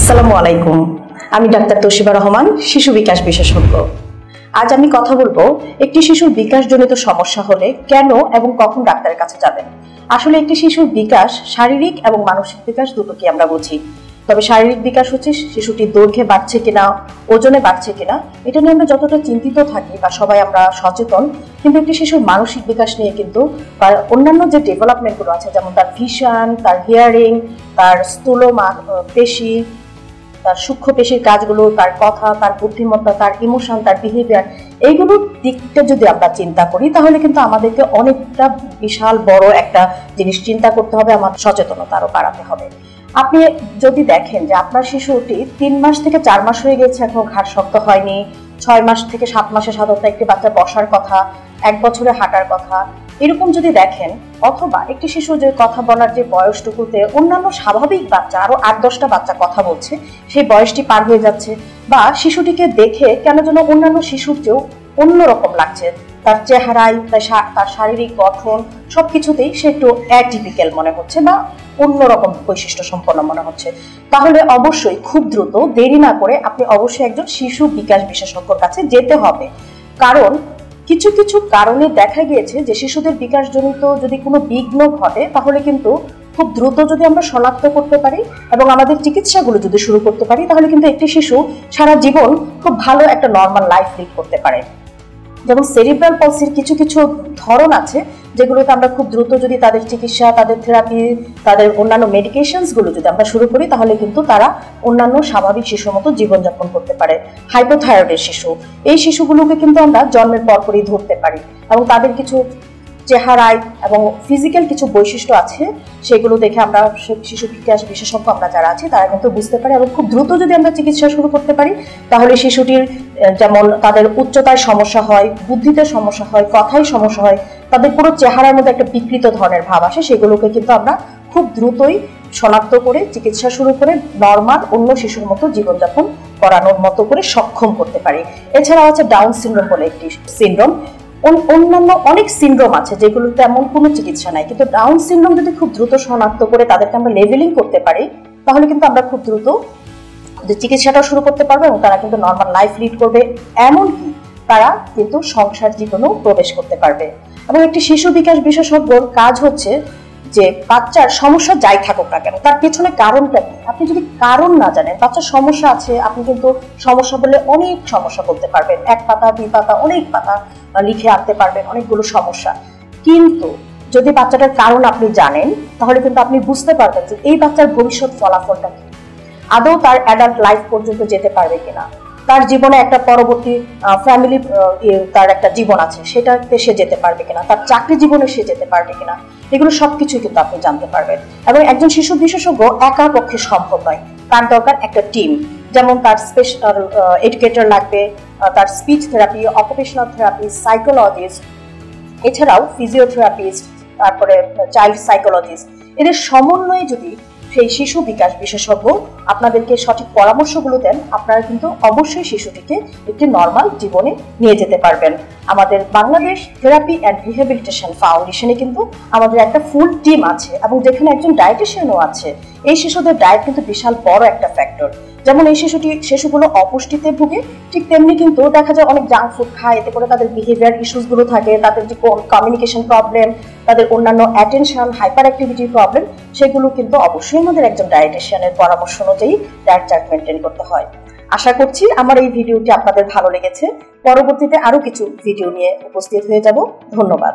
আসসালামু আলাইকুম। আমি ডাক্তার তৌসিবা রহমান, শিশু বিকাশ বিশেষজ্ঞ। আজ আমি কথা বলবো একটি শিশুর বিকাশজনিত সমস্যা হলে কেন এবং কখন ডাক্তারের কাছে যাবেন। আসলে একটি শিশুর বিকাশ শারীরিক এবং মানসিক বিকাশ দুটোকে আমরা বুঝি। তবে শারীরিক বিকাশ হচ্ছে শিশুটির দৈর্ঘ্যে বাড়ছে কিনা, ওজনে বাড়ছে কিনা, এটা নিয়ে আমরা যতটা চিন্তিত থাকি বা সবাই আমরা সচেতন, কিন্তু একটি শিশুর মানসিক বিকাশ নিয়ে কিন্তু বা অন্যান্য যে ডেভেলপমেন্টগুলো আছে, যেমন তার ভিশন, তার হিয়ারিং, তার স্থূল পেশি, তার সূক্ষ্ম পেশির কাজগুলো, তার কথা, তার বুদ্ধিমত্তা, তার ইমোশন, তার বিহেভিয়ার, এইগুলোর দিকটা যদি আমরা চিন্তা করি তাহলে কিন্তু আমাদেরকে অনেকটা বিশাল বড় একটা জিনিস চিন্তা করতে হবে, আমাদের সচেতনতা আরো বাড়াতে হবে। আপনি যদি দেখেন যে আপনার শিশুটি 3 মাস থেকে 4 মাস হয়ে গেছে, এখনো ঘাড় শক্ত হয়নি, 6 মাস থেকে 7 মাসে সাধারণত একটি বাচ্চা বসার কথা, 1 বছরে হাঁটার কথা, এরকম যদি দেখেন, অথবা একটি শিশু যে কথা বলার যে বয়সটুকুতে অন্যান্য স্বাভাবিক বাচ্চা আরো 8-10টা বাচ্চা কথা বলছে, সেই বয়সটি পার হয়ে যাচ্ছে, বা শিশুটিকে দেখে কেন যেন অন্যান্য শিশুর চেয়েও অন্যরকম লাগছে, তার চেহারায়, তার শারীরিক গঠন সবকিছুতেই সে একটু অ্যাটিপিক্যাল মনে হচ্ছে বা অন্যরকম বৈশিষ্ট্য সম্পন্ন মনে হচ্ছে, তাহলে অবশ্যই খুব দ্রুত দেরি না করে আপনি অবশ্যই একজন শিশু বিকাশ বিশেষজ্ঞর কাছে যেতে হবে। কারণ কিছু কিছু কারণে দেখা গিয়েছে যে শিশুদের বিকাশজনিত যদি কোনো বিঘ্ন ঘটে তাহলে কিন্তু খুব দ্রুত যদি আমরা শনাক্ত করতে পারি এবং আমাদের চিকিৎসাগুলো যদি শুরু করতে পারি তাহলে কিন্তু একটি শিশু সারা জীবন খুব ভালো একটা নর্মাল লাইফ লিড করতে পারে। যেমন সেরিব্রাল পলসির কিছু কিছু ধরন আছে যেগুলোতে আমরা খুব দ্রুত যদি তাদের চিকিৎসা, তাদের থেরাপি, তাদের অন্যান্য মেডিকেশনসগুলো যদি আমরা শুরু করি তাহলে কিন্তু তারা অন্যান্য স্বাভাবিক শিশুর মতো জীবনযাপন করতে পারে। হাইপোথাইরয়েডের শিশু, এই শিশুগুলোকে কিন্তু আমরা জন্মের পরপরই ধরতে পারি এবং তাদের কিছু চেহারায় এবং ফিজিক্যাল কিছু বৈশিষ্ট্য আছে, সেগুলো দেখে আমরা শিশু বিকাশ বিশেষজ্ঞ আমরা যারা আছি তারা কিন্তু বুঝতে পারি এবং খুব দ্রুত যদি আমরা চিকিৎসা শুরু করতে পারি তাহলে শিশুটির যেমন তাদের উচ্চতায় সমস্যা হয়, বুদ্ধিতে সমস্যা হয়, কথায় সমস্যা হয়, তাদের পুরো চেহারার মধ্যে একটা বিকৃত ধরনের ভাব আসে, সেগুলোকে কিন্তু আমরা খুব দ্রুতই শনাক্ত করে চিকিৎসা শুরু করে নর্মাল অন্য শিশুর মতো জীবনযাপন করানোর মতো করে সক্ষম করতে পারি। এছাড়াও আছে ডাউন সিনড্রোম বলে একটি সিনড্রোম। অন্যান্য অনেক সিনড্রোম আছে যেগুলো তেমন কোনো চিকিৎসা নাই, কিন্তু ডাউন সিনড্রোম যদি খুব দ্রুত শনাক্ত করে তাদেরকে আমরা লেভেলিং করতে পারি তাহলে কিন্তু আমরা খুব দ্রুত চিকিৎসাটা শুরু করতে পারবো এবং তারা কিন্তু নর্মাল লাইফ লিড করবে, এমনকি তারা কিন্তু সংসার জীবনেও প্রবেশ করতে পারবে। এবং একটি শিশু বিকাশ বিশেষজ্ঞর কাজ হচ্ছে যে বাচ্চার সমস্যা যাই থাকুক না কেন তার পেছনে কারণটা কি, আপনি যদি কারণ না জানেন, বাচ্চার সমস্যা আছে, আপনি কিন্তু সমস্যা বলে অনেক সমস্যা বলতে পারবেন, 1 পাতা 2 পাতা অনেক পাতা লিখে আনতে পারবেন অনেকগুলো সমস্যা, কিন্তু যদি বাচ্চাটার কারণ আপনি জানেন তাহলে কিন্তু আপনি বুঝতে পারবেন যে এই বাচ্চার ভবিষ্যৎ ফলাফলটা কি, আদৌ তার অ্যাডাল্ট লাইফ পর্যন্ত যেতে পারবে কিনা, তার জীবনে একটা পরবর্তী ফ্যামিলি, তার একটা জীবন আছে সেটাতে সে যেতে পারবে কিনা, তার চাকরি জীবনে সে যেতে পারবে কিনা, এগুলো সবকিছু কিন্তু আপনি জানতে পারবেন। এবং একজন শিশু বিশেষজ্ঞ একা পক্ষে সম্ভব নয়, তার দরকার একটা টিম, যেমন তার স্পেশাল এডুকেটর লাগবে, তার speech therapy, occupational therapy, psychologist, এছাড়াও ফিজিওথেরাপিস্ট, তারপরে চাইল্ড সাইকোলজিস্ট, এদের সমন্বয়ে যদি সেই শিশু বিকাশ বিশেষজ্ঞ আপনাদেরকে সঠিক পরামর্শগুলো দেন, আপনারা কিন্তু অবশ্যই শিশুটিকে একটি নর্মাল জীবনে নিয়ে যেতে পারবেন। আমাদের বাংলাদেশ থেরাপি অ্যান্ড রিহ্যাবিলিটেশন ফাউন্ডেশনে কিন্তু আমাদের একটা ফুল টিম আছে এবং যেখানে একজন ডায়েটিশিয়ানও আছে। এই শিশুদের ডায়েট কিন্তু বিশাল বড় একটা ফ্যাক্টর। যেমন এই শিশুগুলো অপুষ্টিতে ভুগে, ঠিক তেমনি কিন্তু দেখা যায় অনেক জাঙ্ক ফুড খায়, এতে করে তাদের বিহেভিয়ার ইস্যুসগুলো থাকে, তাদের যে কমিউনিকেশন প্রবলেম, তাদের অন্যান্য অ্যাটেনশন হাইপার অ্যাক্টিভিটির প্রবলেম, সেগুলো কিন্তু অবশ্যই আমাদের একজন ডায়েটিশিয়ানের পরামর্শ অনুযায়ী ডায়েট চার্ট মেনটেন করতে হয়। আশা করছি আমার এই ভিডিওটি আপনাদের ভালো লেগেছে। পরবর্তীতে আরো কিছু ভিডিও নিয়ে উপস্থিত হয়ে যাব। ধন্যবাদ।